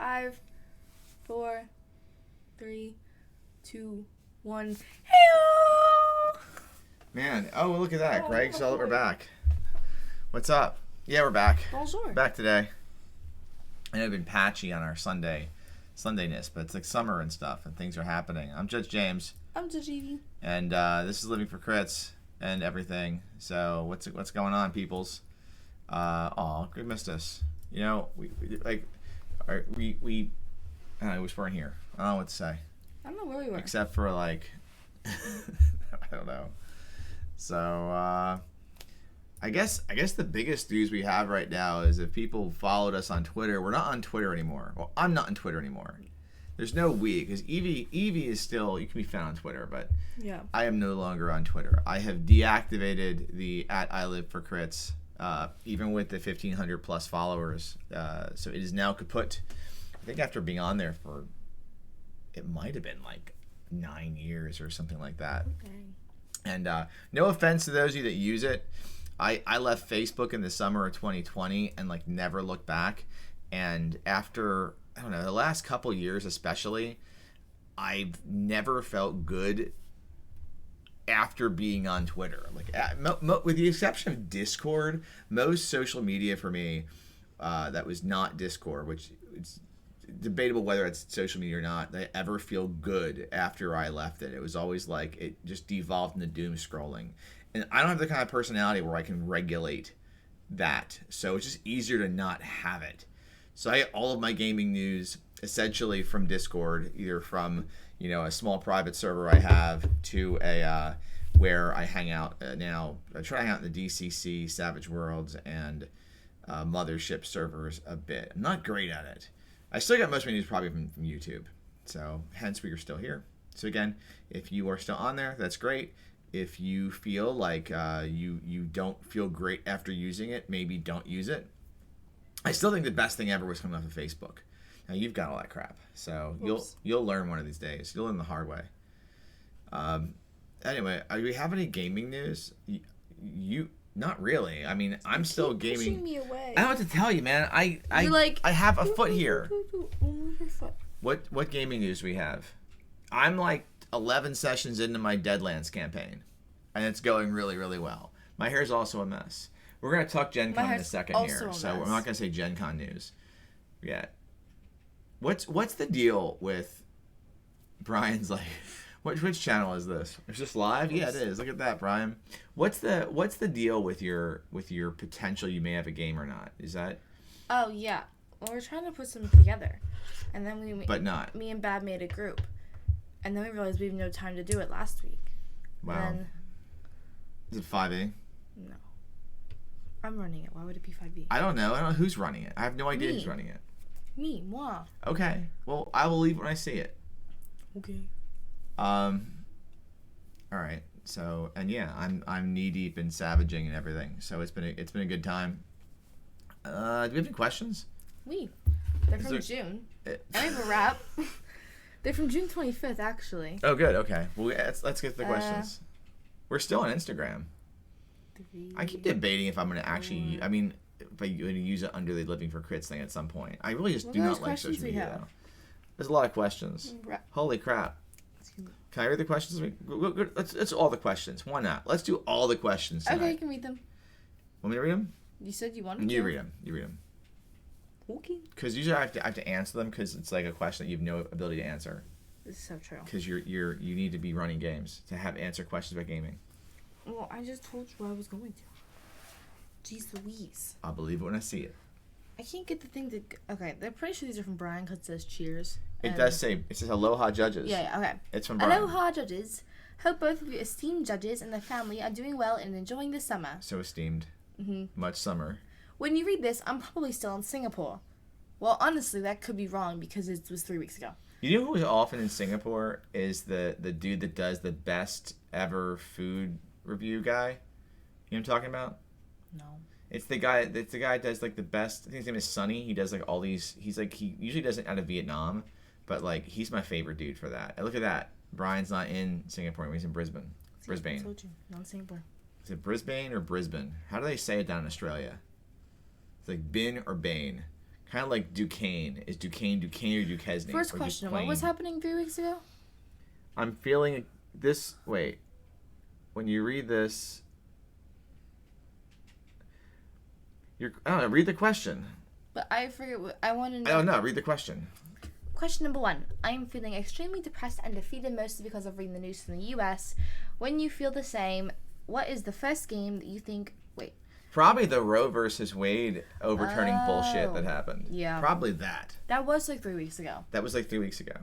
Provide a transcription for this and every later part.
5, 4, 3, 2, 1. Hey-o! Man, oh, look at that. Greg, so we're back. What's up? Yeah, we're back. Bonjour. Back today. I know I've been patchy on our Sundayness, but it's like summer and stuff, and things are happening. I'm Judge James. I'm Judge Evie. And this is Living for Crits and everything. So what's going on, peoples? We missed us. You know, we wish weren't here. I don't know what to say. I don't know where we were. Except for like, I don't know. So I guess the biggest news we have right now is if people followed us on Twitter. We're not on Twitter anymore. Well, I'm not on Twitter anymore. There's no we, because Evie is still, you can be found on Twitter, but yeah, I am no longer on Twitter. I have deactivated the @ILiveForCrits, even with the 1,500 plus followers. So it is now kaput. I think after being on there for, it might have been like 9 years or something like that. Okay. And no offense to those of you that use it. I left Facebook in the summer of 2020 and like never looked back. And after, I don't know, the last couple years especially, I've never felt good after being on Twitter. Like with the exception of Discord, most social media for me that was not Discord, which it's debatable whether it's social media or not, I ever feel good after I left it. It was always like it just devolved into doom scrolling. And I don't have the kind of personality where I can regulate that. So it's just easier to not have it. So I get all of my gaming news essentially from Discord, either from, you know, a small private server I have to a where I hang out now. I try to hang out in the DCC, Savage Worlds, and Mothership servers a bit. I'm not great at it. I still get most of my news probably from YouTube. So hence we are still here. So again, if you are still on there, that's great. If you feel like you don't feel great after using it, maybe don't use it. I still think the best thing ever was coming off of Facebook. Now you've got all that crap, so you'll learn one of these days. You'll learn the hard way. Anyway, do we have any gaming news? You not really. I mean, I'm still gaming. Pushing me away. I don't know what to tell you, man. I have a foot here. What gaming news do we have? I'm like 11 sessions into my Deadlands campaign, and it's going really, really well. My hair's also a mess. We're going to talk Gen Con in a second here, so we're not going to say Gen Con news yet. What's the deal with Brian's, like, which channel is this? Is this live? Yeah, it is. Look at that, Brian. What's the deal with your potential you may have a game or not? Is that? Oh, yeah. Well, we're trying to put something together, and then but not. Me and Bad made a group, and then we realized we have no time to do it last week. Wow. Is it 5A? No. I'm running it. Why would it be 5B? I don't know who's running it. I have no idea who's running it. Moi. Okay. Well, I will leave when I see it. Okay. All right. So, and yeah, I'm knee deep in savaging and everything. So it's been a good time. Do we have any questions? They're from June. I have a wrap. They're from June 25th, actually. Oh, good. Okay. Well, let's get to the questions. We're still on Instagram. I keep debating if I'm going to actually, if I'm going to use it under the Living for Crits thing at some point. I really just do not like social media, though. There's a lot of questions. Holy crap. Can I read the questions? Let's all the questions. Why not? Let's do all the questions tonight. Okay, you can read them. Want me to read them? You said you wanted to. You read them. Okay. Because usually I have to answer them because it's like a question that you have no ability to answer. This is so true. Because you need to be running games to have answer questions about gaming. Well, I just told you I was going to. Jeez Louise. I'll believe it when I see it. I can't get the thing to... Okay, they're pretty sure these are from Brian because it says cheers. It does say... It says aloha judges. Yeah, okay. It's from Brian. Aloha judges. Hope both of you esteemed judges and their family are doing well and enjoying the summer. So esteemed. Mm-hmm. Much summer. When you read this, I'm probably still in Singapore. Well, honestly, that could be wrong because it was 3 weeks ago. You know who is often in Singapore is the dude that does the best ever food review guy. You know what I'm talking about? No. It's the guy that does like the best. I think his name is Sunny. He does like all these. He usually does it out of Vietnam, but like he's my favorite dude for that. And look at that. Brian's not in Singapore. He's in Brisbane. Brisbane. I told you, not in Singapore. Is it Brisbane or Brisbane? How do they say it down in Australia? It's like Bin or Bane. Kind of like Duquesne. Is Duquesne or Duquesne? First question, what was happening 3 weeks ago? I'm feeling this... Wait. When you read this... I don't know, read the question. But I forget what... I want to know... I don't know, read the question. Question number 1. I am feeling extremely depressed and defeated, mostly because of reading the news from the US. When you feel the same, what is the first game that you think... Wait. Probably the Roe versus Wade overturning bullshit that happened. Yeah. Probably that. That was like 3 weeks ago. That was like 3 weeks ago.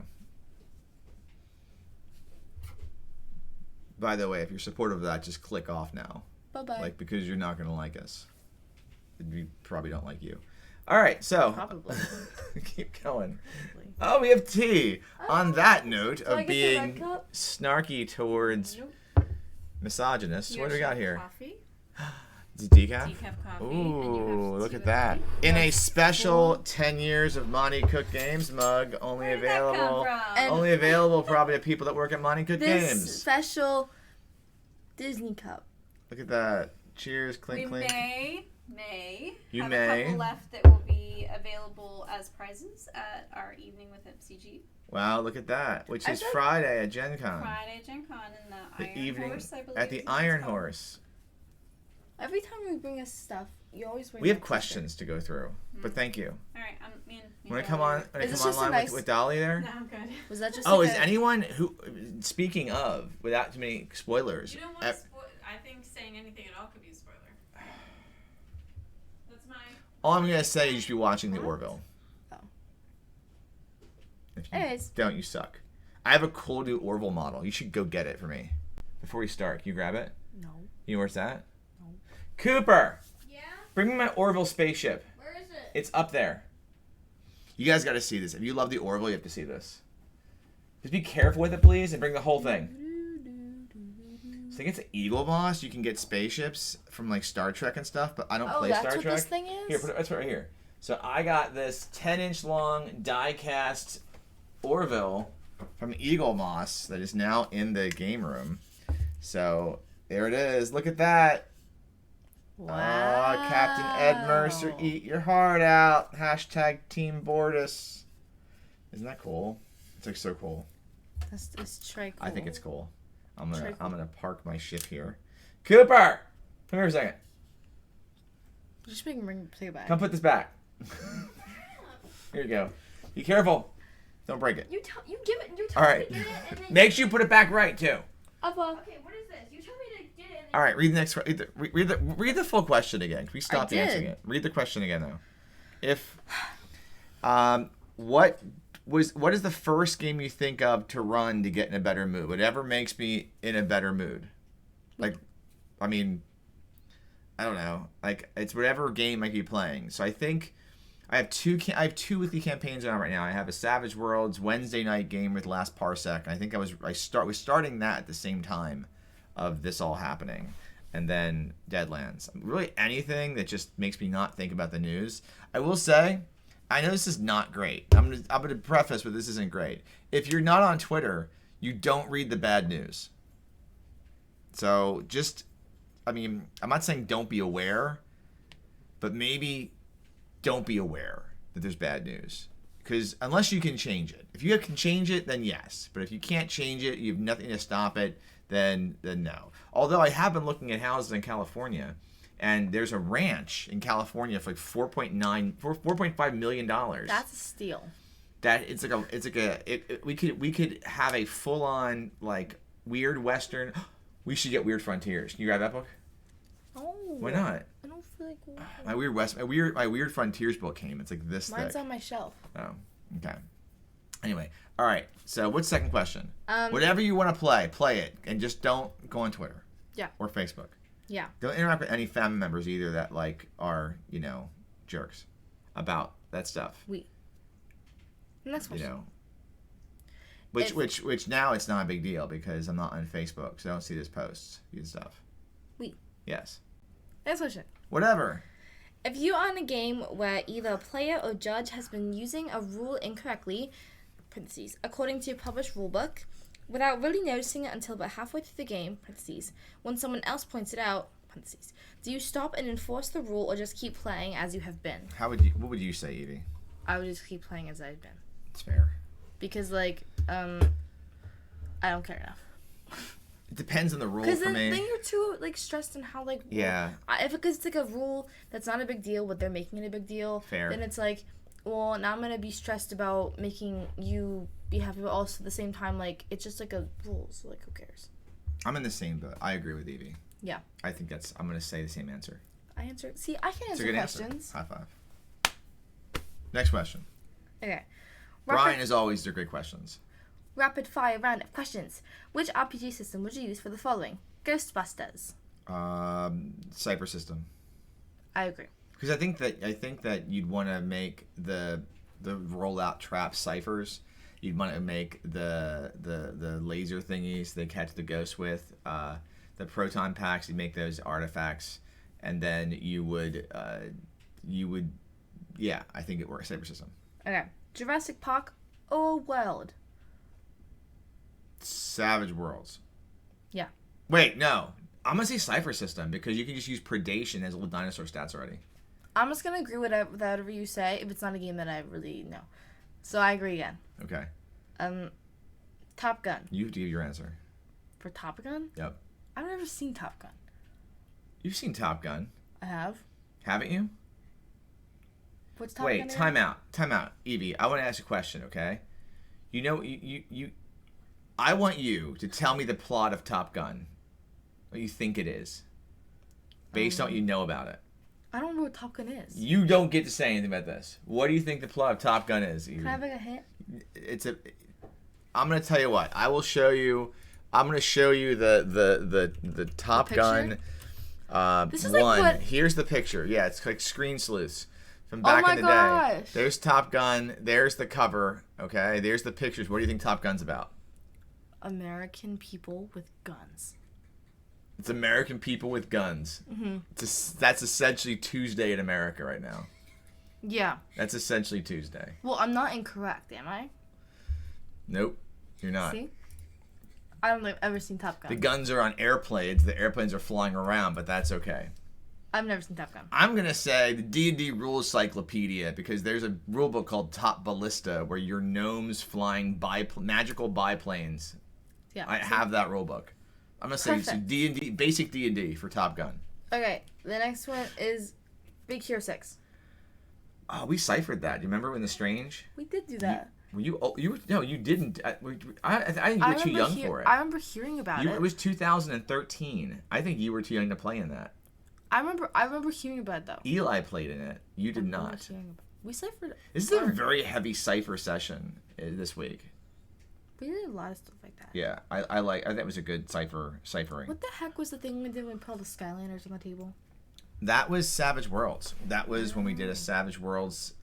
By the way, if you're supportive of that, just click off now. Bye-bye. Like, because you're not going to like us. We probably don't like you. All right, so... Probably. Keep going. Probably. Oh, we have tea. On that note Do I of get the being red cup? snarky towards misogynists, what do we got here? Coffee. Is it decaf? Decaf coffee. Ooh, look at that. In a special 10 years of Monty Cook Games mug, only Where did that come available from? only available probably to people that work at Monty Cook This Games. special Disney cup. Look at that. Cheers, clink, We clink. may You have may. a couple left that will be available as prizes at our evening with MCG. Wow, look at that. Which I is said- Friday at Gen Con. Friday at Gen Con in the Iron evening Horse, I believe. at the is what Iron it's called. Horse. Every time we bring us stuff, you always bring We have us questions to go through, but thank you. All right, me Want to come on? Want to Is this come just a online nice- with Dolly there? No, I'm good. Was that just Oh, like is a- anyone who? Speaking of, without too many spoilers. You don't want to spoil. I think saying anything at all could be a spoiler. That's my. All I'm gonna say is you should be watching the Orville. Oh. If you Anyways. don't, you suck. I have a cool new Orville model. You should go get it for me. Before we start, can you grab it? No. You know where it's at? No. Cooper, Yeah. bring me my Orville spaceship. Where is it? It's up there. You guys got to see this. If you love the Orville, you have to see this. Just be careful with it, please, and bring the whole thing. So I think it's an Eagle Boss. You can get spaceships from like Star Trek and stuff, but I don't play that's Star what Trek. this thing is? Here, let's put it right here. So I got this 10-inch long die-cast Orville from Eagle Moss that is now in the game room. So there it is. Look at that. Wow. Oh, Captain Ed Mercer, eat your heart out. Hashtag Team Bortus. Isn't that cool? It's like so cool. It's très cool. I think it's cool. I'm Very cool. gonna park my ship here. Cooper, come here a second. Just make him take it back. Come put this back. Here you go. Be careful. Don't break it. You give it. You All right. me to get it, and then Make sure you put it back right too. Abba. Okay, what is this? You told me to get it. And All right. Read the next. Read the full question again. We stopped I did. answering it. Read the question again though. If what is the first game you think of to run to get in a better mood? Whatever makes me in a better mood. Like, I mean, I don't know. Like, it's whatever game I keep playing. So I think I have two weekly campaigns on right now. I have a Savage Worlds Wednesday night game with Last Parsec. I think was starting that at the same time of this all happening, and then Deadlands. Really anything that just makes me not think about the news. I will say, I know this is not great. I'm gonna preface with this isn't great. If you're not on Twitter, you don't read the bad news. So just, I mean, I'm not saying don't be aware, but maybe don't be aware that there's bad news. Because unless you can change it. If you can change it, then yes. But if you can't change it, you have nothing to stop it, then no. Although I have been looking at houses in California, and there's a ranch in California for like $4.5 million. That's a steal. That we could have a full on like weird Western. We should get Weird Frontiers. Can you grab that book? Oh. Why not? I don't feel like. My Weird Frontiers book came. It's like this Mine's thick. on my shelf. Oh, okay. Anyway, all right. So what's the second question? Um, Whatever you want to play it, and just don't go on Twitter. Yeah. Or Facebook. Yeah. Don't interact with any family members either that like are jerks about that stuff. Next question. Which now it's not a big deal because I'm not on Facebook, so I don't see these posts and stuff. Yes. Next question. Whatever. If you are in a game where either a player or judge has been using a rule incorrectly, parentheses, according to your published rulebook, without really noticing it until about halfway through the game, parentheses, when someone else points it out, parentheses. Do you stop and enforce the rule or just keep playing as you have been? What would you say, Evie? I would just keep playing as I've been. It's fair. Because, like, I don't care enough. It depends on the rule Because for me. then you're too, like, stressed on how, like... Yeah. If it's, like, a rule that's not a big deal, but they're making it a big deal... Fair. Then it's like, well, now I'm going to be stressed about making you be happy, but also at the same time, like, it's just, like, a rule, so, like, who cares? I'm in the same boat. I agree with Evie. Yeah. I think I'm going to say the same answer. I answered... See, I can It's a answer good questions. answer. High five. Next question. Okay. Brian, as always, they're great questions. Rapid fire round of questions. Which RPG system would you use for the following? Ghostbusters. Cypher system. I agree. Because I think that you'd want to make the rollout trap ciphers. You'd want to make the laser thingies they catch the ghosts with. The proton packs. You make those artifacts, and then you would yeah. I think it works. Cypher system. Okay. Jurassic Park or World? Savage Worlds. Yeah. Wait, no. I'm gonna say Cypher system because you can just use predation as little dinosaur stats already. I'm just gonna agree with whatever you say if it's not a game that I really know. So I agree again. Okay. Top Gun. You have to give your answer. For Top Gun? Yep. I've never seen Top Gun. You've seen Top Gun, I have. haven't you? What's Top Gun? Wait, time out, Evie. I want to ask a question, okay? You know, you I want you to tell me the plot of Top Gun. What you think it is, based on what you know about it. I don't know what Top Gun is. You don't get to say anything about this. What do you think the plot of Top Gun is, Evie? Can I have like a hint? I'm gonna tell you what. I will show you. I'm gonna show you the Top Gun. This is like one. what- Here's the picture. Yeah, it's like Screen Sleuths from back in the day. gosh. There's Top Gun. There's the cover. Okay. There's the pictures. What do you think Top Gun's about? American people with guns. It's American people with guns. Mm-hmm. That's essentially Tuesday in America right now. Yeah. That's essentially Tuesday. Well, I'm not incorrect, am I? Nope, you're not. See? I don't think I've ever seen Top Gun. The guns are on airplanes. The airplanes are flying around, but that's okay. I've never seen Top Gun. I'm going to say the D&D Rules Cyclopedia because there's a rule book called Top Ballista where you're gnomes flying magical biplanes. Yeah. I have that rule book. I'm going to say Perfect. D&D, basic D&D for Top Gun. Okay, the next one is Big Hero 6. Oh, we ciphered that. Do you remember in The Strange? We did do that. No, you didn't. I think you were too young for it. I remember hearing about it. It was 2013. I think you were too young to play in that. I remember hearing about it, though. Eli played in it. You did not. We ciphered. This is a very heavy cipher session this week. We did a lot of stuff like that. Yeah, I think it was a good ciphering. What the heck was the thing we did when we put all the Skylanders on the table? That was Savage Worlds. That was when we did a Savage Worlds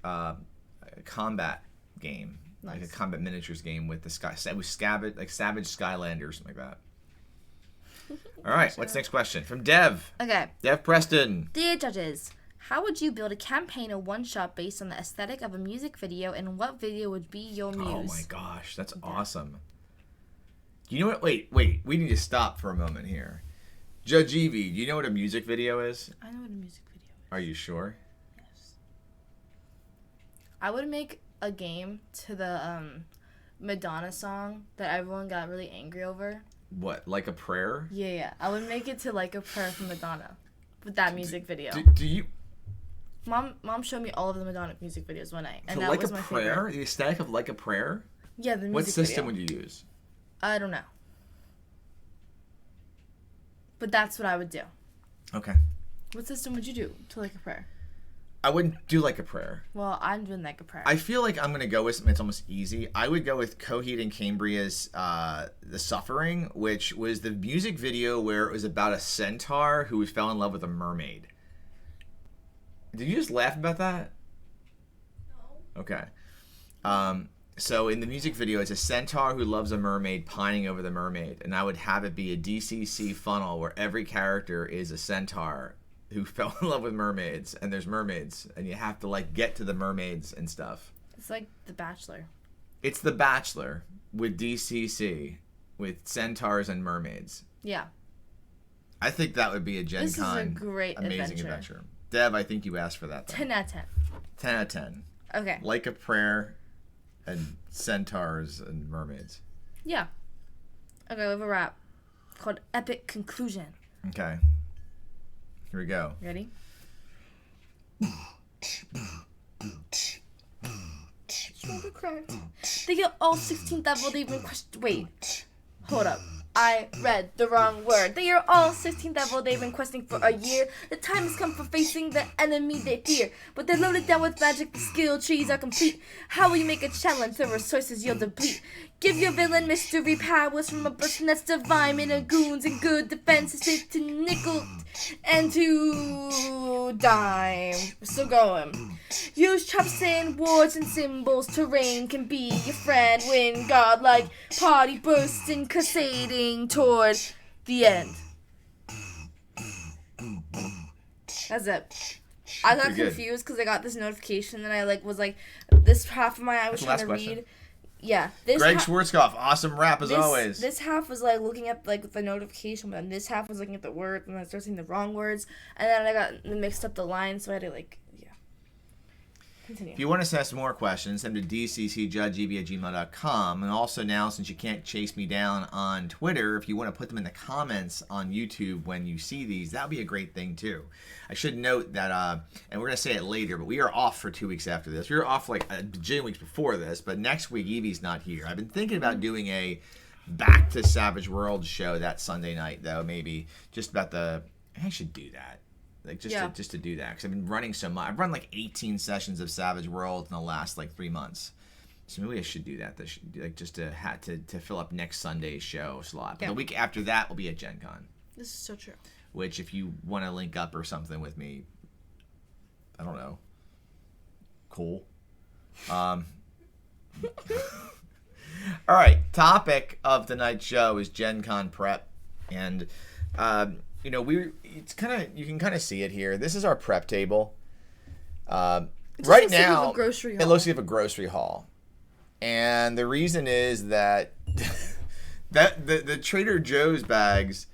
combat game. Nice. Like a combat miniatures game with the sky. It was Savage Skylanders, something like that. All right, what's the next question? From Dev. Okay. Dev Preston. Dear judges, how would you build a campaign or one-shot based on the aesthetic of a music video, and what video would be your muse? Oh my gosh, that's awesome. You know what? Wait. We need to stop for a moment here. Judge Evie, do you know what a music video is? I know what a music video is. Are you sure? Yes. I would make a game to the Madonna song that everyone got really angry over. What, like a prayer? Yeah. I would make it to Like a Prayer from Madonna with that music video. Do you... Mom showed me all of the Madonna music videos one night, and So that Like was a my Prayer? favorite. The aesthetic of Like a Prayer? Yeah, the music What system video. would you use? I don't know. But that's what I would do. Okay. What system would you do to Like a Prayer? I wouldn't do Like a Prayer. Well, I'm doing Like a Prayer. I feel like I'm going to go with something that's almost easy. I would go with Coheed and Cambria's The Suffering, which was the music video where it was about a centaur who fell in love with a mermaid. Did you just laugh about that? No. Okay. So in the music video, it's a centaur who loves a mermaid pining over the mermaid. And I would have it be a DCC funnel where every character is a centaur who fell in love with mermaids. And there's mermaids. And you have to, like, get to the mermaids and stuff. It's like The Bachelor. It's The Bachelor with DCC with centaurs and mermaids. Yeah. I think that would be a Gen This is a Con great amazing adventure. Dev, I think you asked for that. 10 out of 10. 10 out of 10. Okay. Like a Prayer and Centaurs and Mermaids. Yeah. Okay, we have a rap called Epic Conclusion. Okay. Here we go. Ready? They get all 16th level. They've been questioned. Wait. Hold up. I read the wrong word. They are all 16th level. They've been questing for a year. The time has come for facing the enemy they fear. But they're loaded down with magic. The skill trees are complete. How will you make a challenge? The resources you'll deplete. Give your villain mystery powers from a person that's divine. Made of goons and good defenses. Fit to nickel and to dime. Still going. Use traps and wards and symbols. Terrain can be your friend when godlike party bursting, cascading toward the end. That's it. I got Pretty good. confused because I got this notification and I was this half of my eye was That's the trying to last question. read. Yeah, this Greg Schwarzkopf, awesome rap as always. This half was looking at the notification, but then this half was looking at the words, and I started saying the wrong words, and then I got mixed up the lines, so I had to continue. If you want us to ask more questions, send them to dccjudgeb@gmail.com. And also now, since you can't chase me down on Twitter, if you want to put them in the comments on YouTube when you see these, that would be a great thing too. I should note that, and we're going to say it later, but we are off for 2 weeks after this. We were off a bajillion weeks before this, but next week Evie's not here. I've been thinking about doing a Back to Savage World show that Sunday night, though, maybe. Just about I should do that. Just to do that, because I've been running so much. I've run 18 sessions of Savage World in the last 3 months, so maybe I should do that. Just to fill up next Sunday's show slot. But the week after that will be at Gen Con. This is so true. Which, if you want to link up or something with me, I don't know. Cool. All right. Topic of tonight's show is Gen Con prep, and it's kind of, you can kind of see it here. This is our prep table. Right now, it looks like we have a grocery haul, and the reason is that the Trader Joe's bags,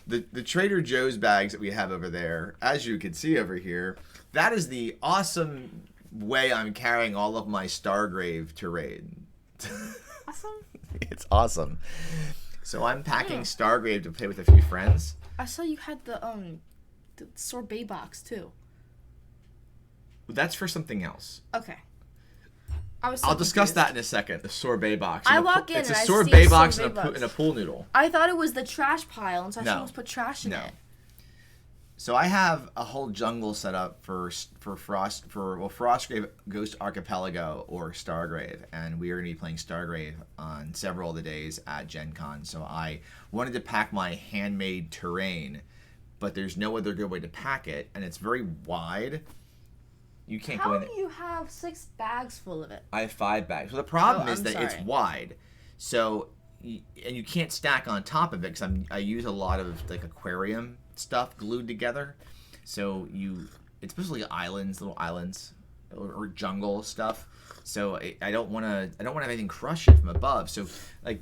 the Trader Joe's bags that we have over there, as you can see over here, that is the awesome way I'm carrying all of my Stargrave terrain. Awesome. It's awesome. So I'm packing Stargrave to play with a few friends. I saw you had the sorbet box too. That's for something else. Okay. I'll discuss that in a second. The sorbet box. I walk in it's and a I sorbet see a box sorbet box. and a pool noodle. I thought it was the trash pile, and so I No. almost put trash in it. So I have a whole jungle set up for Frostgrave Ghost Archipelago or Stargrave, and we are going to be playing Stargrave on several of the days at Gen Con. So I wanted to pack my handmade terrain, but there's no other good way to pack it, and it's very wide. You can't go in. How do you have 6 bags full of it? I have 5 bags. Well, the problem is I'm that it's sorry. wide, so and you can't stack on top of it because I use a lot of aquarium stuff glued together. So it's basically little islands, or jungle stuff. So I don't want to have anything crush it from above. So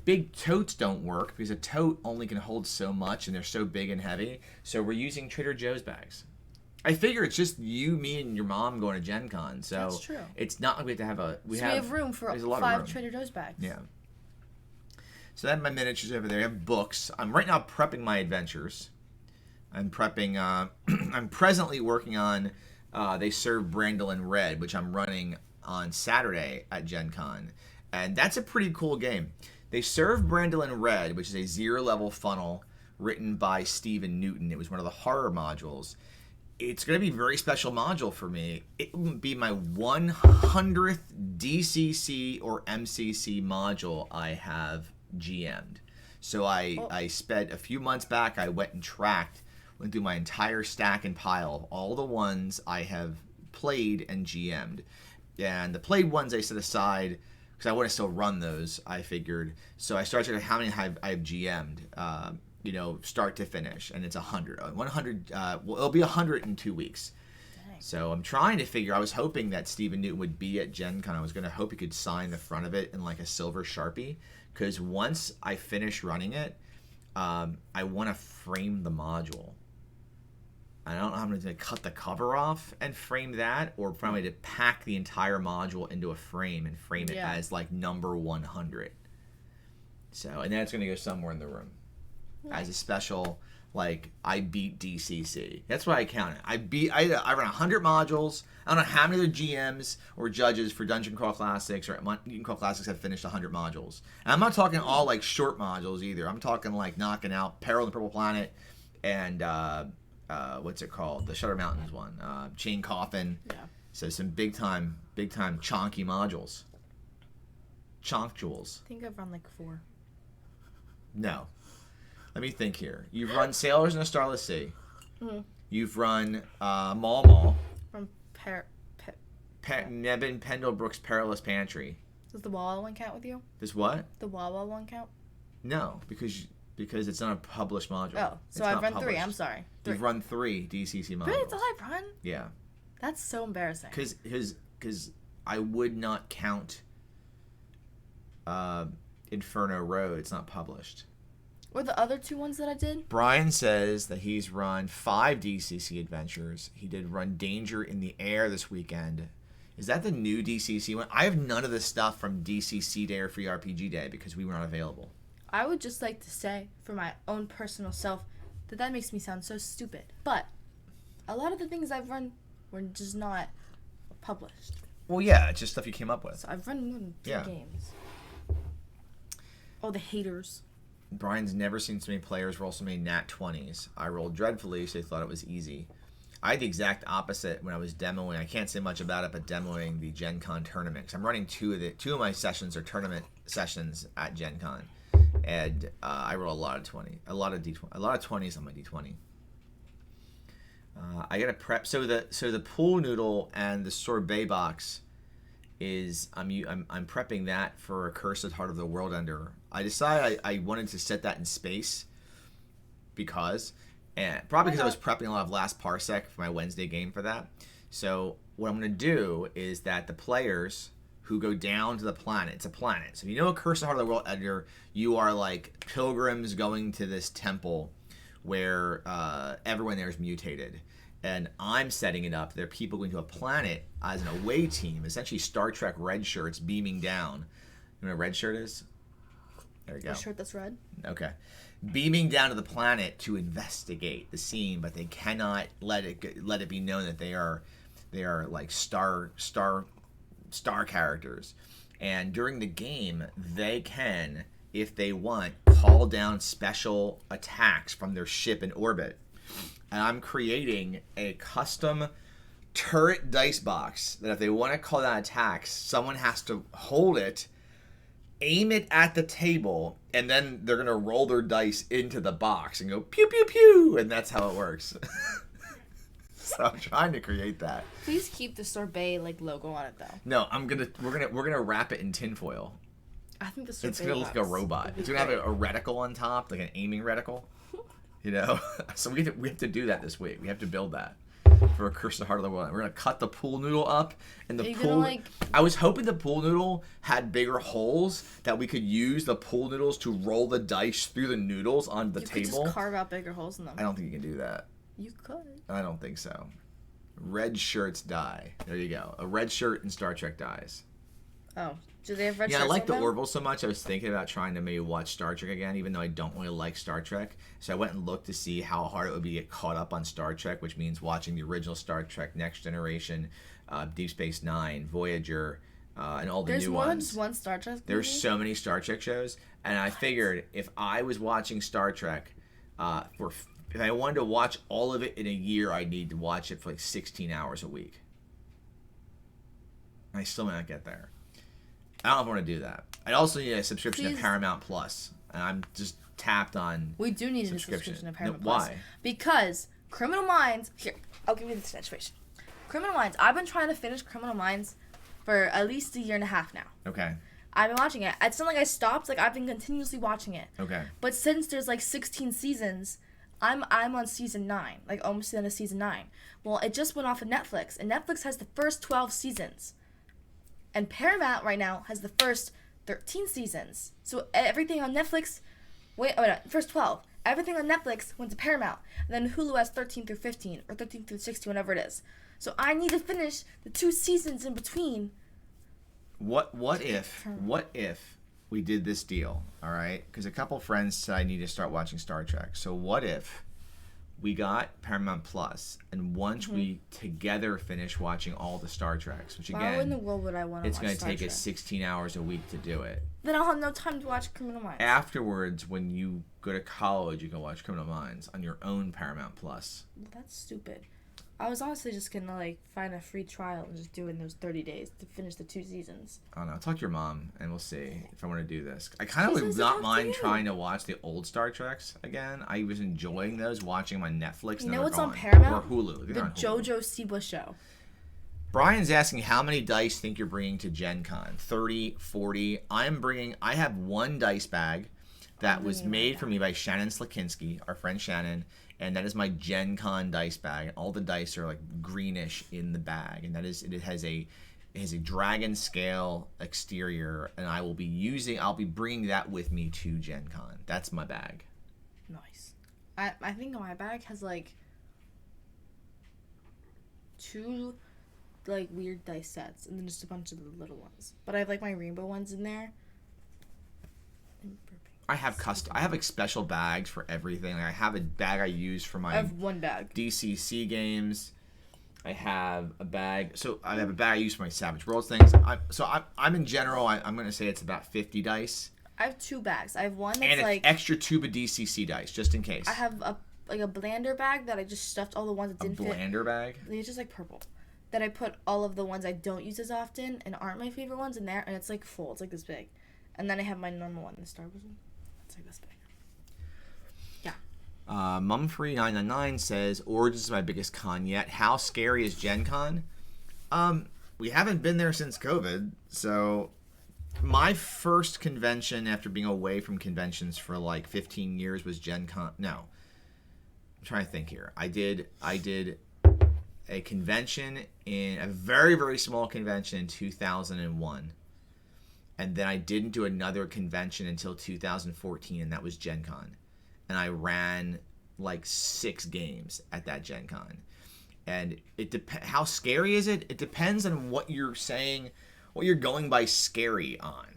big totes don't work because a tote only can hold so much, and they're so big and heavy. So we're using Trader Joe's bags. I figure it's just you, me, and your mom going to Gen Con. So That's true. It's not like we have to have We have room for there's a lot of 5 room. Trader Joe's bags. Yeah. So I have my miniatures over there. I have books. I'm right now prepping my adventures. I'm prepping. I'm presently working on. They Serve Brandolin Red, which I'm running on Saturday at Gen Con, and that's a pretty cool game. They Serve Brandolin Red, which is a 0-level funnel written by Stephen Newton. It was one of the horror modules. It's going to be a very special module for me. It will be my 100th DCC or MCC module I have GM'd. So I spent a few months back, I went through my entire stack and pile of all the ones I have played and GM'd. And the played ones I set aside because I want to still run those, I figured. So I started at how many I've GM'd. Start to finish, and it's 100. 100. It'll be 100 in 2 weeks. Dang. So I'm trying to figure. I was hoping that Stephen Newton would be at Gen Con. I was going to hope he could sign the front of it in a silver Sharpie, because once I finish running it, I want to frame the module. I don't know how I'm going to cut the cover off and frame that, or probably to pack the entire module into a frame and frame it as like number 100. So, and then it's going to go somewhere in the room as a special, like, I beat DCC. That's what I count it. I run 100 modules. I don't know how many of the GMs or judges for Dungeon Crawl Classics or Dungeon Crawl Classics have finished 100 modules. And I'm not talking all like short modules either. I'm talking like knocking out Peril on the Purple Planet and what's it called? The Shutter Mountains one. Chain Coffin. Yeah. So some big time chonky modules. Chonk jewels. I think I've run like 4. No. Let me think here. You've run Sailors in a Starless Sea. Mm-hmm. You've run Maul. From Nevin Pendlebrooke's Perilous Pantry. Does the Wawa one count with you? Does what? The Wawa one count? No, because it's not a published module. Oh, so I've run 3. I'm sorry. 3. You've run 3 DCC modules. Really? That's all I've run? Yeah. That's so embarrassing. Because I would not count Inferno Road. It's not published. Or the other 2 ones that I did? Brian says that he's run 5 DCC adventures. He did run Danger in the Air this weekend. Is that the new DCC one? I have none of the stuff from DCC Day or Free RPG Day because we were not available. I would just like to say, for my own personal self, that makes me sound so stupid. But a lot of the things I've run were just not published. Well, yeah, it's just stuff you came up with. So I've run more than 2 games. Oh, the haters. Brian's never seen so many players roll so many nat 20s. I rolled dreadfully, so they thought it was easy. I had the exact opposite when I was demoing. I can't say much about it, but demoing the Gen Con tournament. 'Cause I'm running 2 of my sessions are tournament sessions at Gen Con. And I roll a lot of 20, a lot of 20s on my D20. I gotta prep. So the pool noodle and the sorbet box is I'm prepping that for a Cursed Heart of the World Ender. I decided I wanted to set that in space because I was prepping a lot of Last Parsec for my Wednesday game for that. So what I'm gonna do is that the players who go down to the planet, it's a planet. So if you know a Cursed Heart of the World Ender, you are like pilgrims going to this temple where everyone there is mutated. And I'm setting it up. There are people going to a planet as an away team, essentially Star Trek red shirts beaming down. You know what a red shirt is? There we go. A shirt that's red? Okay. Beaming down to the planet to investigate the scene, but they cannot let it be known that they are like star characters. And during the game, they can, if they want, call down special attacks from their ship in orbit. And I'm creating a custom turret dice box that if they want to call down attacks, someone has to hold it, aim it at the table, and then they're going to roll their dice into the box and go pew, pew, pew. And that's how it works. So I'm trying to create that. Please keep the sorbet logo on it though. No, we're gonna wrap it in tinfoil. I think the sorbet It's gonna look like a robot. It's gonna have a reticle on top, like an aiming reticle. You know, so we have to do that this week. We have to build that for a Cursed Heart of the World. We're gonna cut the pool noodle up, and the pool. I was hoping the pool noodle had bigger holes that we could use the pool noodles to roll the dice through the noodles on the table. You could just carve out bigger holes in them. I don't think you can do that. You could. I don't think so. Red shirts die. There you go. A red shirt in Star Trek dies. Oh, do they have red shirts? Yeah, I like the them? Orville so much. I was thinking about trying to maybe watch Star Trek again, even though I don't really like Star Trek. So I went and looked to see how hard it would be to get caught up on Star Trek, which means watching the original Star Trek, Next Generation, Deep Space Nine, Voyager, and all the new ones. There's more than just one Star Trek movie? There's so many Star Trek shows, and I figured if I was watching Star Trek if I wanted to watch all of it in a year, I'd need to watch it for 16 hours a week. And I still may not get there. I don't know if I want to do that. I'd also need a subscription to Paramount Plus. And I'm just tapped on We do need a subscription to Paramount Plus. Why? Because Criminal Minds... Here, I'll give you the situation. Criminal Minds. I've been trying to finish Criminal Minds for at least a year and a half now. Okay. I've been watching it. It's not like I stopped. I've been continuously watching it. Okay. But since there's 16 seasons... I'm on season 9, almost the end of season 9. Well, it just went off of Netflix, and Netflix has the first 12 seasons. And Paramount right now has the first 13 seasons. So everything on Netflix First 12. Everything on Netflix went to Paramount. And then Hulu has 13 through 15 or 13 through 16, whatever it is. So I need to finish the 2 seasons in between. What if we did this deal, all right? Because a couple friends said I need to start watching Star Trek. So what if we got Paramount Plus, and once we together finish watching all the Star Treks, which Why in the again, world would I want to watch it's going to Star take Trek? us 16 hours a week to do it. Then I'll have no time to watch Criminal Minds. Afterwards, when you go to college, you can watch Criminal Minds on your own Paramount Plus. Well, that's stupid. I was honestly just going to, find a free trial and just do it in those 30 days to finish the 2 seasons. I don't know. Talk to your mom, and we'll see if I want to do this. I kind of would says to not talk to mind you. trying to watch the old Star Treks again. I was enjoying those, watching them on Netflix. You and know they're what's on gone. Paramount? Or Hulu. The They're on Hulu. JoJo Siwa show. Brian's asking how many dice think you're bringing to Gen Con? 30, 40. I have one dice bag that was made for me by Shannon Slakinski, our friend Shannon, and that is my Gen Con dice bag. All the dice are greenish in the bag, and it has a dragon scale exterior, and I'll be bringing that with me to Gen Con. That's my bag. Nice. I think my bag has, 2... weird dice sets, and then just a bunch of the little ones. But I have my rainbow ones in there. I have special bags for everything. I have a bag I use for my I have one bag. DCC games. I have a bag. So I have a bag I use for my Savage Worlds things. I'm in general. I'm going to say it's about 50 dice. I have 2 bags. I have one that's And an extra tube of DCC dice just in case. I have a blander bag that I just stuffed all the ones that didn't fit. A blander bag. It's just purple. That I put all of the ones I don't use as often and aren't my favorite ones in there, and it's full. It's this big. And then I have my normal one, the Star Wars one. It's this big. Yeah. Mumfree999 says, Origins is my biggest con yet. How scary is Gen Con? We haven't been there since COVID, so my first convention after being away from conventions for 15 years was Gen Con. No. I'm trying to think here. I did a convention in a very, very small convention in 2001. And then I didn't do another convention until 2014, and that was Gen Con. And I ran 6 games at that Gen Con. And how scary is it? It depends on what you're saying, what you're going by scary on.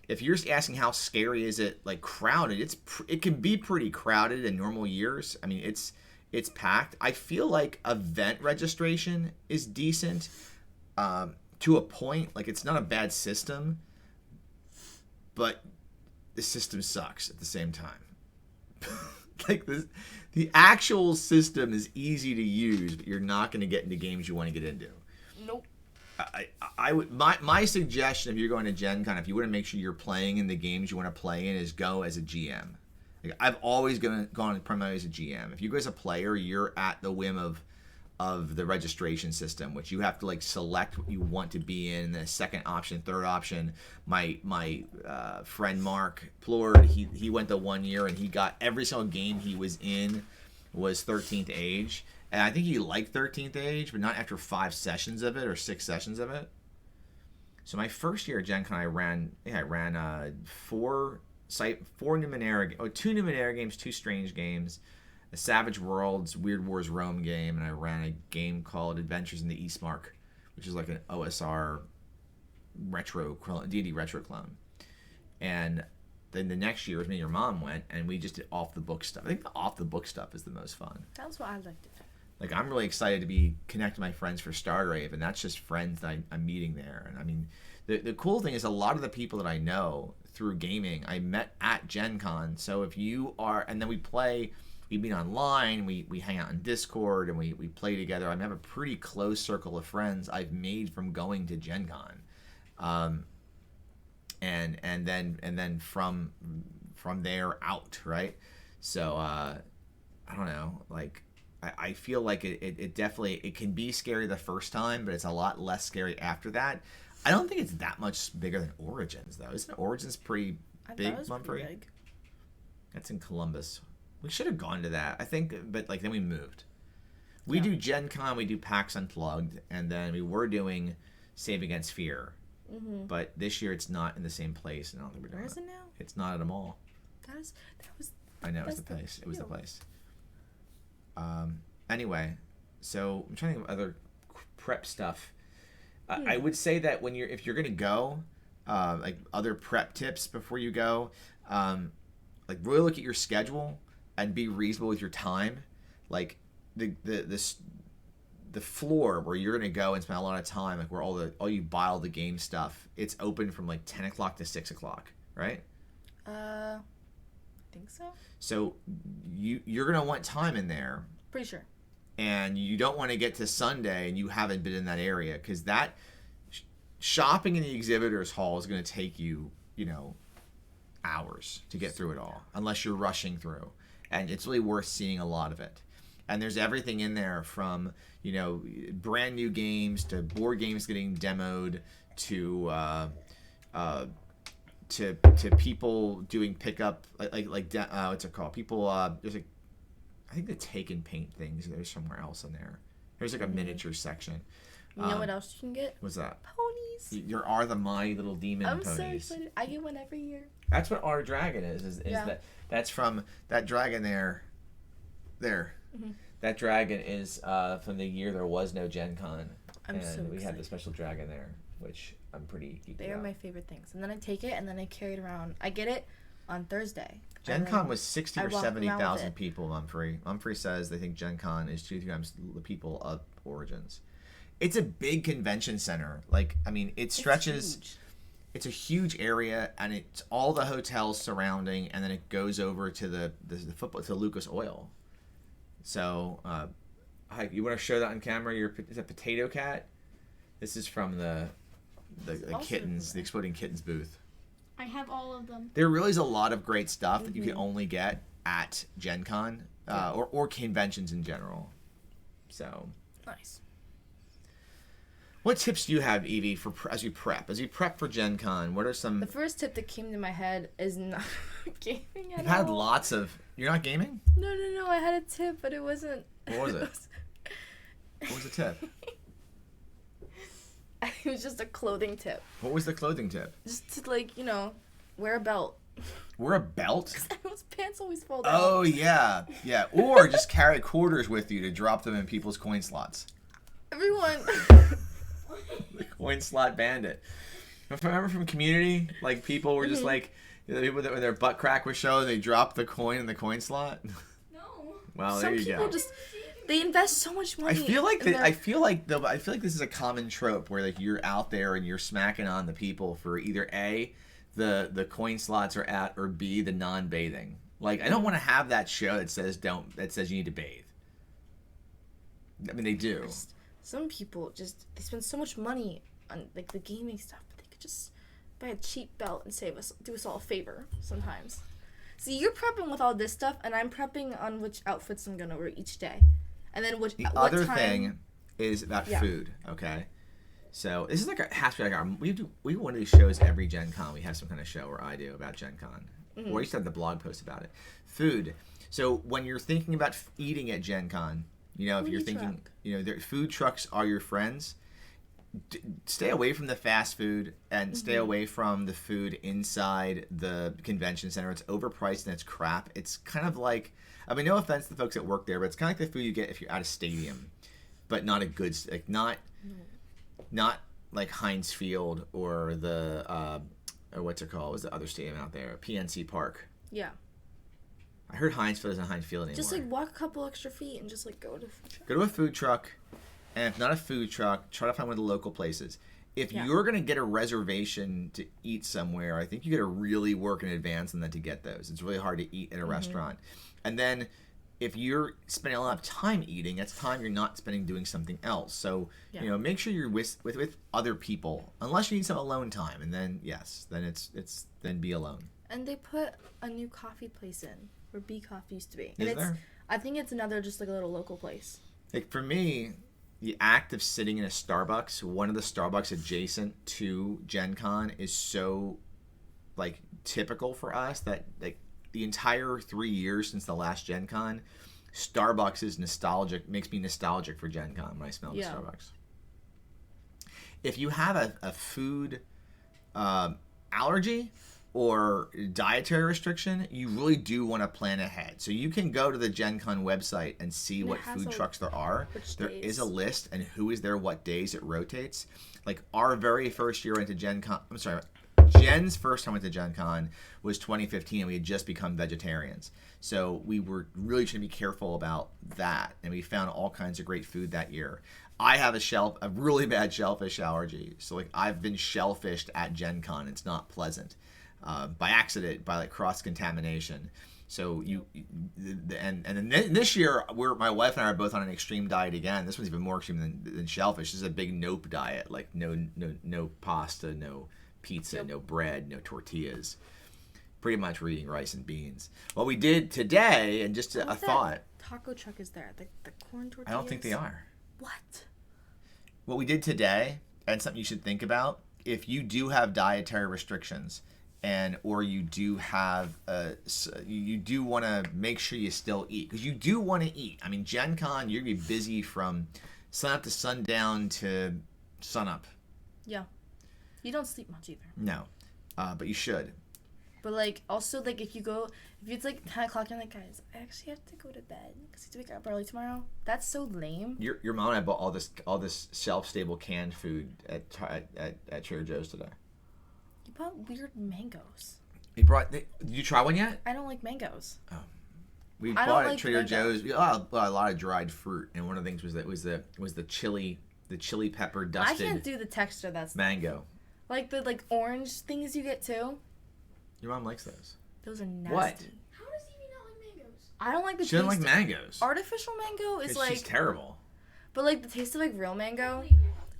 If you're asking how scary is it, crowded, it can be pretty crowded in normal years. I mean, it's packed. I feel like event registration is decent to a point. It's not a bad system, but the system sucks at the same time. The actual system is easy to use, but you're not going to get into games you want to get into. Nope. I would my suggestion if you're going to Gen Con, if you want to make sure you're playing in the games you want to play in, is go as a GM. I've always gone primarily as a GM. If you go as a player, you're at the whim of the registration system, which you have to select what you want to be in. The second option, third option. My friend Mark Plord, he went the 1 year and he got every single game he was in was 13th Age, and I think he liked 13th Age, but not after 5 sessions of it or 6 sessions of it. So my first year at Gen Con, I ran 4 Numenera, 2 Numenera games, 2 Strange games, a Savage Worlds Weird Wars Rome game, and I ran a game called Adventures in the Eastmark, which is an OSR retro D&D retro clone. And then the next year, me and your mom went, and we just did off the book stuff. I think the off the book stuff is the most fun. That's what I liked it. I'm really excited to be connected to my friends for Stargrave, and that's just friends that I'm meeting there. And I mean, the cool thing is a lot of the people that I know through gaming, I met at Gen Con. So if you are, and then we meet online, we hang out on Discord, and we play together. I have a pretty close circle of friends I've made from going to Gen Con. And then from there out, right? So I don't know, I feel like it definitely, it can be scary the first time, but it's a lot less scary after that. I don't think it's that much bigger than Origins, though. Isn't Origins pretty big, Mumfree? Big. That's in Columbus. We should have gone to that, I think, but then we moved. We do Gen Con, we do PAX Unplugged, and then we were doing Save Against Fear. Mm-hmm. But this year it's not in the same place, and I don't think we're doing Where is it now? It's not at a mall. That was. I know, it was the That's place. It was the cute. place. Anyway, so I'm trying to think of other prep stuff. I would say that if you're gonna go, like other prep tips before you go, like really look at your schedule and be reasonable with your time. Like the floor where you're gonna go and spend a lot of time, like where all you buy all the game stuff, it's open from like 10 o'clock to 6 o'clock, right? I think so. So you're gonna want time in there, Pretty sure. and you don't want to get to Sunday and you haven't been in that area, because that shopping in the exhibitors hall is going to take you, hours to get through it all, unless you're rushing through, and it's really worth seeing a lot of it. And there's everything in there from brand new games to board games getting demoed to people doing pickup, what's it called? People there's like, I think the take and paint things. There's somewhere else in there. There's like a miniature section. You know what else you can get? What's that? Ponies. There are the My Little Demon I'm ponies. so excited. I get one every year. That's what our dragon is Yeah. that's from that dragon there. Mm-hmm. That dragon is from the year there was no Gen Con. I'm and so we had excited. the special dragon there, which I'm pretty geeked They are about. my favorite things. And then I take it and then I carry it around. I get it on Thursday. Gen Con was 60 I or walk around with 70,000 it. people, Humphrey. Humphrey says they think Gen Con is 2 times the people of Origins. It's a big convention center. Like, I mean, it stretches. It's huge. It's a huge area, and it's all the hotels surrounding, and then it goes over to the football, to Lucas Oil. So, hi, you want to show that on camera? Is that Potato Cat? This is from the Also kittens, cool. the Exploding Kittens booth. I have all of them. There really is a lot of great stuff that you can only get at Gen Con, or conventions in general. So, Nice. what tips do you have, Evie, as you prep for Gen Con? What are some? The first tip that came to my head is not gaming at You've had all. lots of. You're not gaming? No. I had a tip, but it wasn't. What was it? What was the tip? It was just a clothing tip. What was the clothing tip? Just to wear a belt. Wear a belt? Those pants always fall down. Oh, yeah. Yeah. Or just carry quarters with you to drop them in people's coin slots. Everyone. The coin slot bandit. Remember from Community? Like, people were just like, the people that when their butt crack was showing, they dropped the coin in the coin slot. No. Well, Some there you people go. they invest so much money. I feel like in their- I feel like this is a common trope where like you're out there and you're smacking on the people for either A, the coin slots are at, or B, the non-bathing. Like, I don't want to have that show that says you need to bathe. I mean, they do. Some people they spend so much money on like the gaming stuff, but they could just buy a cheap belt and do us all a favor sometimes. See, you're prepping with all this stuff, and I'm prepping on which outfits I'm gonna wear each day, and then what Other time. thing is about Yeah. food. Okay, so this is has to be like we do one of these shows every Gen Con. We have some kind of show, or I do, about Gen Con. Mm-hmm. Or I used to have the blog post about it. Food. So when you're thinking about eating at Gen Con, if you're Foodie thinking, truck. Food trucks are your friends. Stay away from the fast food and stay away from the food inside the convention center. It's overpriced and it's crap. It's kind of like, I mean, no offense to the folks that work there, but it's kind of like the food you get if you're at a stadium, but not a good, like not like Heinz Field or the or what's it called? What's the other stadium out there? PNC Park. Yeah, I heard Heinz Field isn't Heinz Field anymore. just like walk a couple extra feet and just like go to. Food truck. Go to a food truck, and if not a food truck, try to find one of the local places. If Yeah. you're going to get a reservation to eat somewhere, I think you got to really work in advance on that to get those. It's really hard to eat at a restaurant. And then if you're spending a lot of time eating, that's time you're not spending doing something else. So, Yeah. Make sure you're with other people, unless you need some alone time. And then, yes, then then be alone. And they put a new coffee place in where B Coffee used to be. Is And there? I think it's another just like a little local place. Like, for me, the act of sitting in a Starbucks, one of the Starbucks adjacent to Gen Con, is so like typical for us that like the entire 3 years since the last Gen Con, Starbucks is nostalgic, makes me nostalgic for Gen Con when I smell the Starbucks. If you have a food allergy, or dietary restriction, you really do want to plan ahead. So you can go to the Gen Con website and see what food trucks there are. There is a list and who is there what days it rotates. Like our very first year into Gen Con, Jen's first time went to Gen Con was 2015, and we had just become vegetarians. So we were really trying to be careful about that, and we found all kinds of great food that year. I have a really bad shellfish allergy, so like I've been shellfished at Gen Con. It's not pleasant, by accident, by like cross contamination. So and then this year, my wife and I are both on an extreme diet again. This one's even more extreme than shellfish. This is a big nope diet, like no pasta, no pizza, no bread, no tortillas. Pretty much we're eating rice and beans. What we did today, and just a thought. Taco truck is there. The corn tortillas. I don't think they are. What? What we did today, and something you should think about, if you do have dietary restrictions, or you do have you do want to make sure you still eat, because you do want to eat. I mean, Gen Con, you're gonna be busy from sun up to sundown to sun up. Yeah. You don't sleep much either. No, but you should. But like also like if it's like 10 o'clock, you're like, guys, I actually have to go to bed because I have to wake up early tomorrow. That's so lame. Your mom and I bought all this shelf-stable canned food at Trader Joe's today. You bought weird mangoes. Did you try one yet? I don't like mangoes. Oh. We bought at Trader Joe's. We bought a lot of dried fruit, and one of the things was the chili pepper dusted. I can't do the texture that's mango. Like the orange things you get too. Your mom likes those. Those are nasty. What? How does Evie not like mangoes? I don't like the taste. She doesn't like mangoes. Artificial mango is like... She's terrible. But like the taste of like real mango...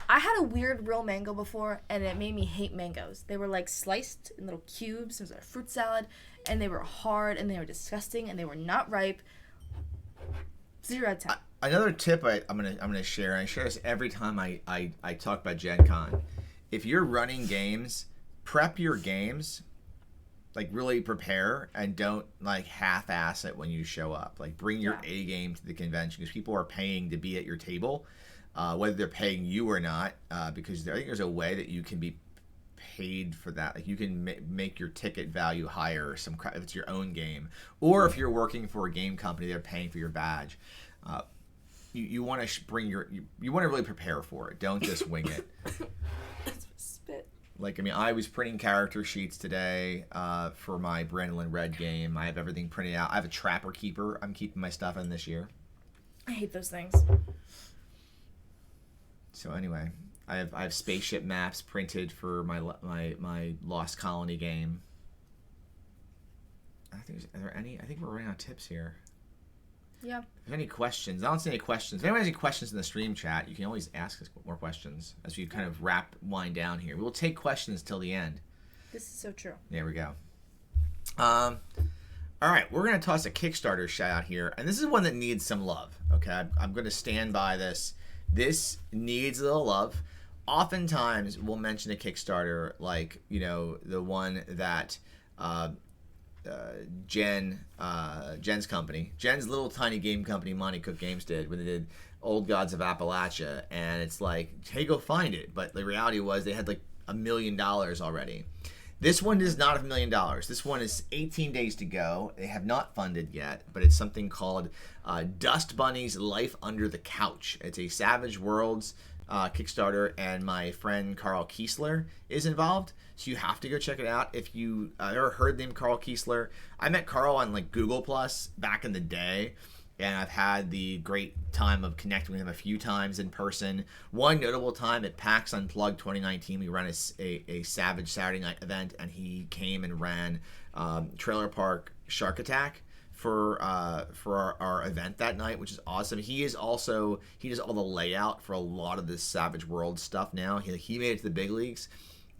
I had a weird real mango before, and it made me hate mangoes. They were like sliced in little cubes. It was a fruit salad, and they were hard, and they were disgusting, and they were not ripe. 0 out of 10. Another tip I'm gonna share. I share this every time I talk about Gen Con. If you're running games, prep your games. Like really prepare, and don't like half-ass it when you show up. Like bring your A game to the convention, because people are paying to be at your table, whether they're paying you or not. Because I think there's a way that you can be paid for that. Like you can make your ticket value higher, if it's your own game, or if you're working for a game company, they're paying for your badge. You want to bring you want to really prepare for it. Don't just wing it. Spit. Like, I mean, I was printing character sheets today for my Brandolin Red game. I have everything printed out. I have a Trapper Keeper I'm keeping my stuff in this year. I hate those things. So anyway, I have spaceship maps printed for my Lost Colony game. I think we're running out of tips here. Yeah. If there's any questions, I don't see any questions. If anyone has any questions in the stream chat, you can always ask us more questions as we kind of wind down here. We will take questions till the end. This is so true. There we go. All right, we're going to toss a Kickstarter shout out here, and this is one that needs some love, okay? I'm going to stand by this. This needs a little love. Oftentimes, we'll mention a Kickstarter like, the one that... Jen's company, Jen's little tiny game company, Monty Cook Games, did when they did Old Gods of Appalachia, and it's like, hey, go find it. But the reality was they had like $1 million already. This one is not $1 million. This one is 18 days to go. They have not funded yet, but it's something called Dust Bunny's Life Under the Couch. It's a Savage Worlds Kickstarter, and my friend Carl Kiesler is involved, so you have to go check it out. If you ever heard the name Carl Kiesler, I met Carl on like Google Plus back in the day, and I've had the great time of connecting with him a few times in person. One notable time at PAX Unplugged 2019, we ran a Savage Saturday Night event, and he came and ran Trailer Park Shark Attack for our event that night, which is awesome. He does all the layout for a lot of this Savage World stuff now. He made it to the big leagues.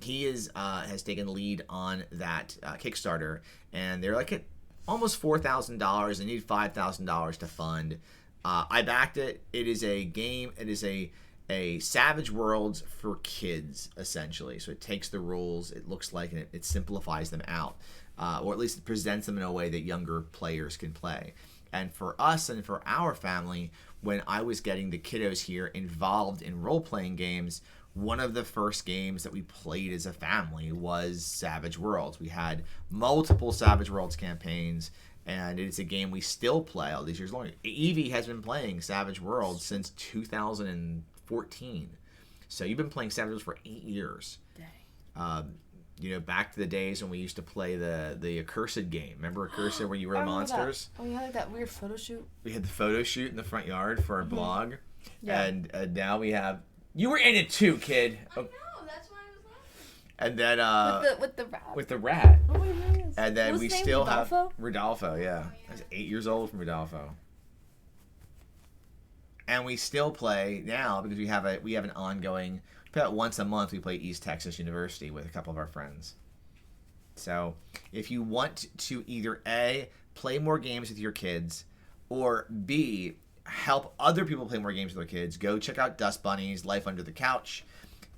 He has taken lead on that Kickstarter, and they're like at almost $4,000. They need $5,000 to fund. I backed it. It is a game. It is a Savage Worlds for kids, essentially. So it takes the rules, it looks like, and it simplifies them out. Or at least it presents them in a way that younger players can play. And for us and for our family, when I was getting the kiddos here involved in role-playing games, one of the first games that we played as a family was Savage Worlds. We had multiple Savage Worlds campaigns, and it's a game we still play all these years long. Evie has been playing Savage Worlds since 2014. So you've been playing Savage Worlds for 8 years. Dang. Back to the days when we used to play the Accursed game. Remember Accursed where you were the monsters? That. Oh, you had like that weird photo shoot? We had the photo shoot in the front yard for our blog. Yeah. And now we have... You were in it too, kid. I know, that's why I was laughing. And then... with the rat. With the rat. Oh my goodness. And then What was we his name? still Rodolfo? have... Rodolfo, yeah. I was 8 years old from Rodolfo. And we still play now because we have an ongoing... About once a month we play East Texas University with a couple of our friends. So if you want to either A, play more games with your kids, or B, help other people play more games with their kids, go check out Dust Bunnies, Life Under the Couch.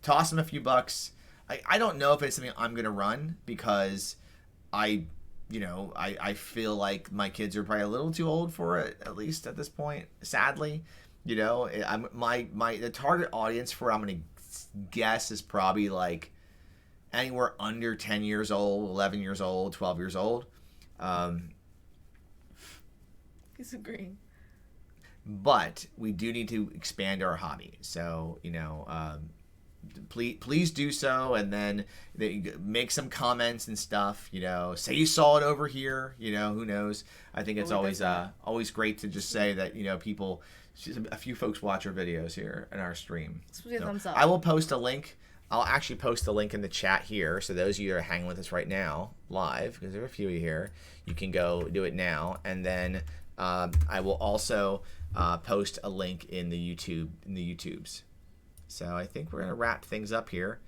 Toss them a few bucks. I don't know if it's something I'm going to run because I feel like my kids are probably a little too old for it, at least at this point, sadly. The target audience for I'm going to guess is probably like anywhere under 10 years old, 11 years old, 12 years old. He's agreeing. But we do need to expand our hobby. So, please do so, and then make some comments and stuff. Say you saw it over here. Who knows? I think it's always great to just say that people. A few folks watch our videos here in our stream. Thumbs up. I will post a link. I'll actually post a link in the chat here. So those of you that are hanging with us right now, live, because there are a few of you here, you can go do it now. And then I will also post a link in the YouTubes. So I think we're gonna wrap things up here.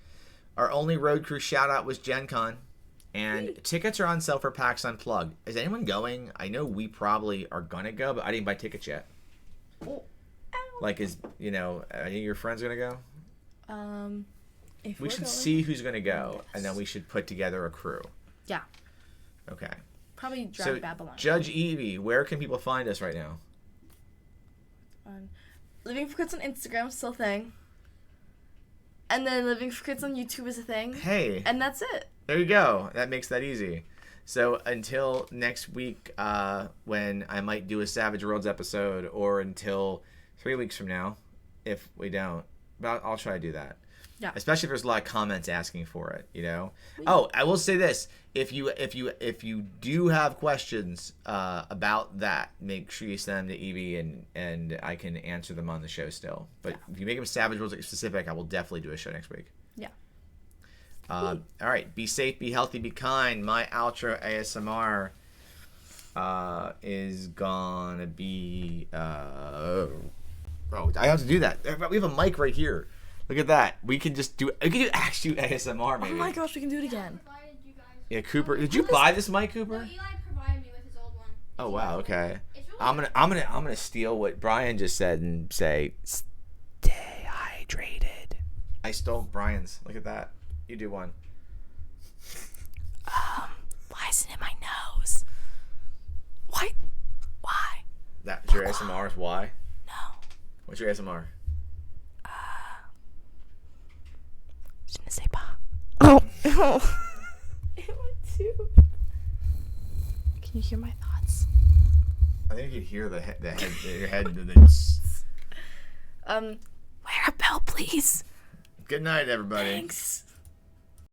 Our only road crew shout out was Gen Con. And tickets are on sale for PAX Unplugged. Is anyone going? I know we probably are gonna go, but I didn't buy tickets yet. Oh. Like, are your friends gonna go? If we should see who's gonna go, and then we should put together a crew. Yeah. Okay. Probably Drag Babylon. Judge Evie, where can people find us right now? Living for Kids on Instagram, still a thing. And then Living for Kids on YouTube is a thing. Hey. And that's it. There you go. That makes that easy. So until next week, when I might do a Savage Worlds episode, or until 3 weeks from now, if we don't, but I'll try to do that. Yeah. Especially if there's a lot of comments asking for it, Oh, I will say this: if you do have questions about that, make sure you send them to Evie, and I can answer them on the show still. But if you make them Savage Worlds specific, I will definitely do a show next week. Yeah. All right. Be safe, be healthy, be kind. My outro ASMR is gonna be. I have to do that. We have a mic right here. Look at that. We can just do. We can do actual ASMR, maybe. Oh my gosh, we can do it again. Yeah, Cooper. Did you buy this mic, Cooper? No, Eli provided me with his old one. Oh wow. Okay. It's really I'm gonna steal what Brian just said and say, "Stay hydrated." I stole Brian's. Look at that. You do one. Why is it in my nose? Why? That's your ASMR is why? No. What's your ASMR? Je ne sais pas. Oh. It went too. Can you hear my thoughts? I think you hear the head, your head. Wear a belt, please. Good night, everybody. Thanks.